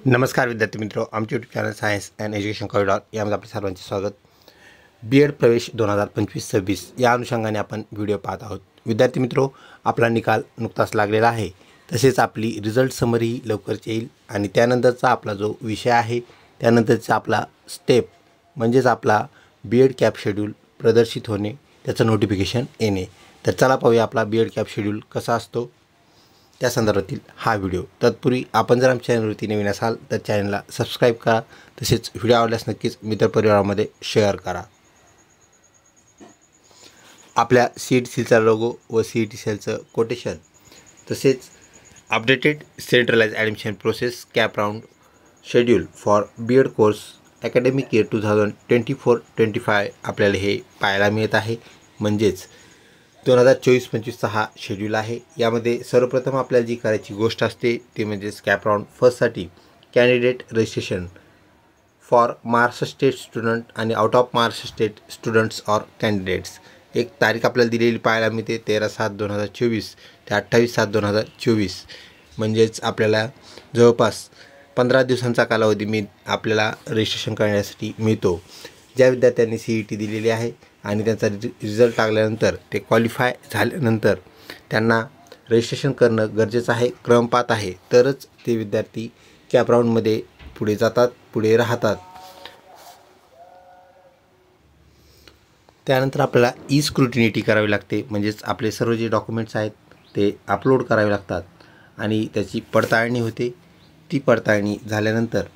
नमस्कार विद्यार्थी मित्रों, आमचे YouTube channel science and education corridor यामध्ये आपले सर्वांचे स्वागत। बीएड प्रवेश 2025-26 या अनुषंगाने आपण व्हिडिओ पाहत आहोत। विद्यार्थी मित्रों, आपला निकाल नुकताच लागलेला आहे, तसेच आपली रिझल्ट समरी लवकरच येईल आणि त्यानंतरचा आपला जो विषय आहे त्यानंतरचा आपला स्टेप म्हणजेच आपला बीएड कॅप शेड्यूल प्रदर्शित होणे, त्याचं नोटिफिकेशन येणे। तर चला पाहूया आपला बीएड कॅप शेड्यूल कसा असतो त्या संदर्भातील हा व्हिडिओ। तत्पूर्वी आपण जर आमच्या चॅनलवरती नवीन असाल तर चॅनलला सबस्क्राईब करा, तसेच व्हिडिओ आवडल्यास नक्कीच मित्रपरिवारामध्ये शेअर करा। आपल्या सीईटी सेलचा लोगो व सीईटी सेलचं कोटेशन तसेच updated centralize admission process CAP round schedule for BEd course academic year 2024-25 आपल्याला हे पाहायला मिळत आहे। म्हणजेच 2024-25चा हा शेड्यूल आहे। यामध्ये सर्वप्रथम आपल्याला जी करायची गोष्ट असते ती म्हणजेच कॅप राउंड फर्स्टसाठी candidate registration for Maharashtra state student आणि out of Maharashtra state students or candidates एक तारीख आपल्याला दिलेली पाहायला मिळते 13/7/2024 ते 28/7/2024। म्हणजेच आपल्याला जवळपास 15 दिवसांचा कालावधी आपल्याला रजिस्ट्रेशन करण्यासाठी मिळतो। ज्या विद्यार्थ्यांनी सीईटी दिलेली आहे आणि त्यांचा रिझल्ट लागल्यानंतर ते क्वालिफाय झाल्यानंतर त्यांना रजिस्ट्रेशन करणं गरजेचं आहे, क्रम पाहत आहे, तरच ते विद्यार्थी कॅप राऊंडमध्ये पुढे जातात, पुढे राहतात। त्यानंतर आपल्याला ई स्क्रुटिनिटी करावी लागते, म्हणजेच आपले सर्व जे डॉक्युमेंट्स आहेत ते अपलोड करावे लागतात आणि त्याची पडताळणी होते। ती पडताळणी झाल्यानंतर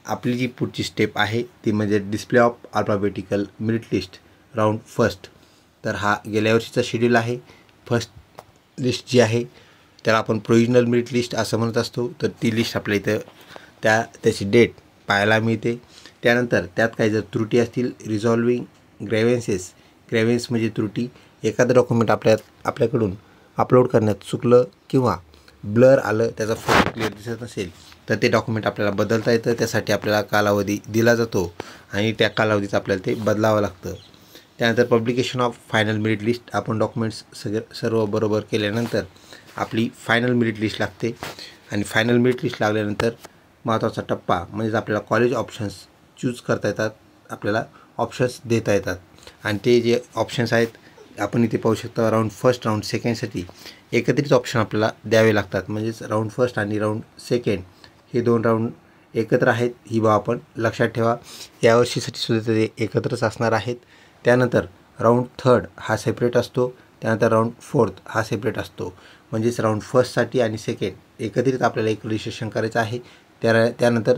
आपली जी पुढची स्टेप आहे ती म्हणजे display of alphabetical merit list round first. तर हा गेल्या वर्षीचा शेड्यूल आहे। फर्स्ट लिस्ट जी आहे त्याला आपण प्रोविजनल मेरिट लिस्ट असं म्हणत असतो। तर ती लिस्ट आपल्या इथं त्याची डेट पाहायला मिळते। त्यानंतर त्यात काही जर त्रुटी असतील, रिझॉल्विंग ग्रेव्हन्स म्हणजे त्रुटी, एखादं डॉक्युमेंट आपल्याकडून अपलोड करण्यात चुकलं किंवा ब्लर आलं, त्याचा फोटो क्लिअर दिसत नसेल तर ते डॉक्युमेंट आपल्याला बदलता येतं। त्यासाठी आपल्याला कालावधी दिला जातो आणि त्या कालावधीत आपल्याला ते बदलावं लागतं। त्यानंतर publication of final merit list, आपण डॉक्युमेंट्स सर्व बरोबर केल्यानंतर आपली फायनल मेरिट लिस्ट लागते आणि फायनल मेरिट लिस्ट लागल्यानंतर महत्त्वाचा टप्पा म्हणजेच आपल्याला कॉलेज ऑप्शन्स चूज करता येतात, आपल्याला ऑप्शन्स देता येतात आणि ते जे ऑप्शन्स आहेत आपण इथे पाहू शकता। राऊंड फर्स्ट, राऊंड सेकंडसाठी एकत्रित ऑप्शन आपल्याला द्यावे लागतात। म्हणजेच राऊंड फर्स्ट आणि राऊंड सेकंड हे दोन राऊंड एकत्र आहेत, ही बाब आपण लक्षात ठेवा। यावर्षीसाठी सुद्धा ते एकत्रच असणार आहेत। त्यानंतर राऊंड थर्ड हा सेपरेट असतो, त्यानंतर राऊंड फोर्थ हा सेपरेट असतो। म्हणजेच राऊंड फर्स्टसाठी आणि सेकंड एकत्रित आपल्याला एक रजिस्ट्रेशन करायचं आहे। त्यानंतर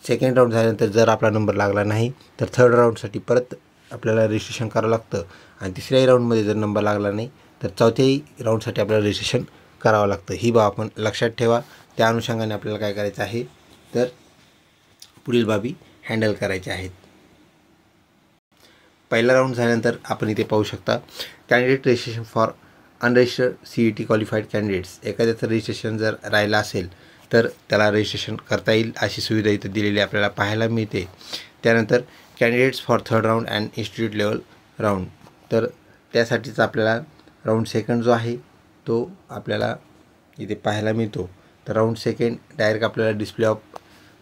सेकंड राऊंड झाल्यानंतर जर आपला नंबर लागला नाही तर थर्ड राऊंडसाठी परत आपल्याला रजिस्ट्रेशन करावं लागतं आणि तिसऱ्याही राऊंडमध्ये जर नंबर लागला नाही तर चौथ्याही राऊंडसाठी आपल्याला रजिस्ट्रेशन करावं लागतं। ही बाब आपण लक्षात ठेवा। त्या अनुषंगाने आपल्याला काय करायचं आहे तर पुढील बाबी हँडल करायच्या आहेत। पहिला राऊंड झाल्यानंतर आपण इथे पाहू शकता candidate registration for unregistered CET qualified candidates. एखाद्याचं रजिस्ट्रेशन जर राहिलं असेल तर त्याला रजिस्ट्रेशन करता येईल अशी सुविधा इथं दिलेली आपल्याला पाहायला मिळते। त्यानंतर candidates for third round and institute level round, तर त्यासाठीचा आपल्याला राऊंड सेकंड जो आहे तो आपल्याला इथे पाहायला मिळतो। तर राऊंड सेकंड डायरेक्ट आपल्याला डिस्प्ले ऑफ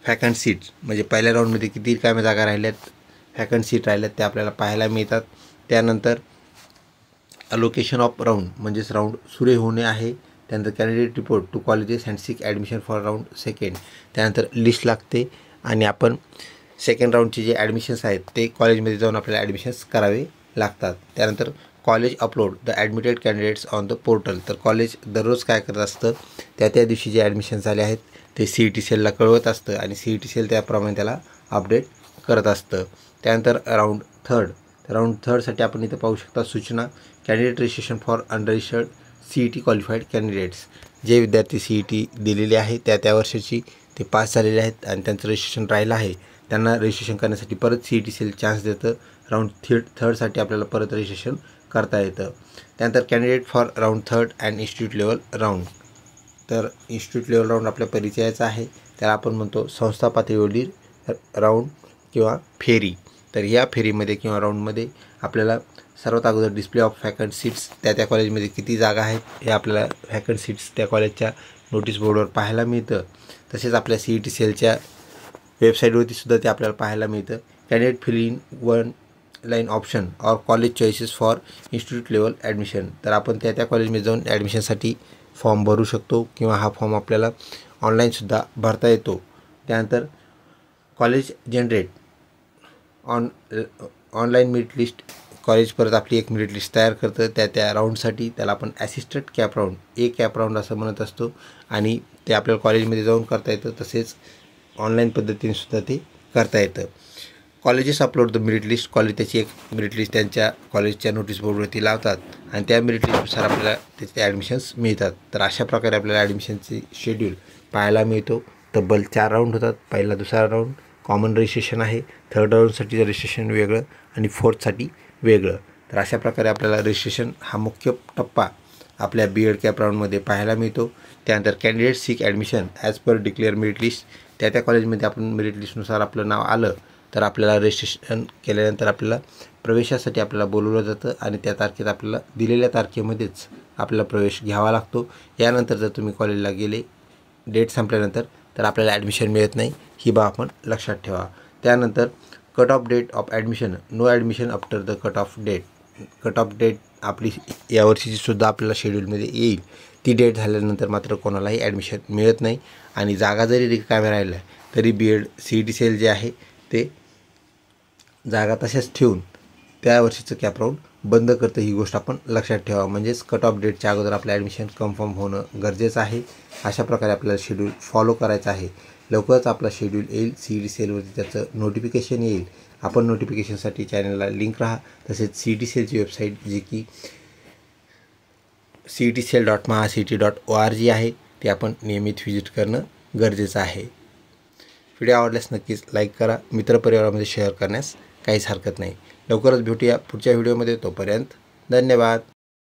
फॅकंट सीट्स म्हणजे पहिल्या राऊंडमध्ये किती रिकाम्या जागा राहिल्यात, फॅकंट सीट राहिल्यात ते आपल्याला पाहायला मिळतात। त्यानंतर अलोकेशन ऑफ राऊंड म्हणजेच राऊंड सुरू होणे आहे। त्यानंतर candidate report to colleges and seek admission for round second, त्यानंतर लिस्ट लागते आणि आपण सेकंड राऊंडचे जे ॲडमिशन्स आहेत ते कॉलेजमध्ये जाऊन आपल्याला ॲडमिशन्स करावे लागतात। त्यानंतर college upload the admitted candidates on the portal, तर कॉलेज दररोज काय करत असतं त्या दिवशी जे ॲडमिशन झाले आहेत ते सीईटी सेलला कळवत असतं आणि सीईटी सेल त्याप्रमाणे त्याला अपडेट करत असतं। त्यानंतर राऊंड थर्डसाठी आपण इथं पाहू शकता सूचना candidate registration for unregistered CET qualified candidates. जे विद्यार्थी सीईटी दिलेली आहे त्या वर्षाची ते पास झालेले आहेत आणि त्यांचं रजिस्ट्रेशन राहिलं आहे त्यांना रजिस्ट्रेशन करण्यासाठी परत सीईटी सेल चान्स देतं। राऊंड थर्डसाठी आपल्याला परत रजिस्ट्रेशन करता येतं। त्यानंतर candidate for round third and institute level round, तर इन्स्टिट्यूट लेवल राऊंड आपल्या परिचयाचा आहे, त्याला आपण म्हणतो संस्था पातळीवरील राऊंड किंवा फेरी। तर या फेरीमध्ये किंवा राऊंडमध्ये आपल्याला सर्वात अगोदर डिस्प्ले ऑफ फॅकंट सीट्स, त्या कॉलेजमध्ये किती जागा आहेत हे आपल्याला फॅकंट सीट्स त्या कॉलेजच्या नोटीस बोर्डवर पाहायला मिळतं। तसेच आपल्या CET सेलच्या वेबसाईटवरती सुद्धा ते आपल्याला पाहायला मिळतं. Candidate fill in one line option और college choices for institute level admission. तर आपण त्या कॉलेजमध्ये जाऊन ॲडमिशनसाठी फॉर्म भरू शकतो किंवा हा फॉर्म आपल्याला ऑनलाईनसुद्धा भरता येतो. त्यानंतर college generate online merit list. College परत आपली एक मेरिट लिस्ट तयार करतं. त्या राऊंडसाठी त्याला आपण assistant cap round, cap round असं म्हणत असतो आणि ते आपल्याला कॉलेजमध्ये जाऊन करता येतं. तसेच ऑनलाईन पद्धतीनेसुद्धा ते करता येतं. Colleges upload the merit list. College त्याची एक मेरिट लिस्ट त्यांच्या कॉलेजच्या नोटीस बोर्डवरती लावतात आणि त्या मेरिट लिस्टनुसार आपल्याला त्याचे ॲडमिशन्स मिळतात. तर अशा प्रकारे आपल्याला ॲडमिशनचे शेड्यूल पाहायला मिळतो. तब्बल 4 राऊंड होतात. पहिला, दुसरा राऊंड कॉमन रजिस्ट्रेशन आहे, थर्ड राऊंडसाठी रजिस्ट्रेशन वेगळं आणि फोर्थसाठी वेगळं. तर अशा प्रकारे आपल्याला रजिस्ट्रेशन हा मुख्य टप्पा आपल्या BEd कॅप राऊंडमध्ये पाहायला मिळतो. त्यानंतर candidate sick admission as per declare merit list. त्या कॉलेजमध्ये आपण मेरिट लिस्टनुसार आपलं नाव आलं तर आपल्याला रजिस्ट्रेशन केल्यानंतर आपल्याला प्रवेशासाठी आपल्याला बोलवलं जातं आणि त्या तारखेत आपल्याला दिलेल्या तारखेमध्येच आपल्याला प्रवेश घ्यावा लागतो. यानंतर जर तुम्ही कॉलेजला गेले डेट संपल्यानंतर तर आपल्याला ॲडमिशन मिळत नाही, ही बाब आपण लक्षात ठेवा. त्यानंतर cut off date of admission. No admission after the cut off date. Cut off date आपली यावर्षीची सुद्धा आपल्याला शेड्यूलमध्ये येईल. ती डेट झाल्यानंतर मात्र कोणालाही ॲडमिशन मिळत नाही आणि जागा जरी रिकाम्या राहिल्या तरी BEd CET सेल जे आहे ते जागा तशाच ठेवून त्या वर्षीचं कॅप राऊंड बंद करतं. ही गोष्ट आपण लक्षात ठेवा. म्हणजेच कट ऑफ डेटच्या अगोदर आपलं ॲडमिशन कन्फर्म होणं गरजेचं आहे. अशा प्रकारे आपल्याला शेड्यूल फॉलो करायचं आहे. लवकरच आपला शेड्यूल येईल. CET सेलवरती त्याचं नोटिफिकेशन येईल. आपण नोटिफिकेशनसाठी चॅनलला लिंक राहा. तसेच CET सेलची वेबसाईट जी की cetcell.mahacet.org आहे ते आपण नियमित व्हिजिट करणं गरजेचं आहे. व्हिडिओ आवडल्यास नक्कीच लाईक करा. मित्रपरिवारामध्ये शेअर करण्यास काहीच हरकत नाही. लवकरच भेटूया पुढच्या व्हिडिओमध्ये. तोपर्यंत धन्यवाद.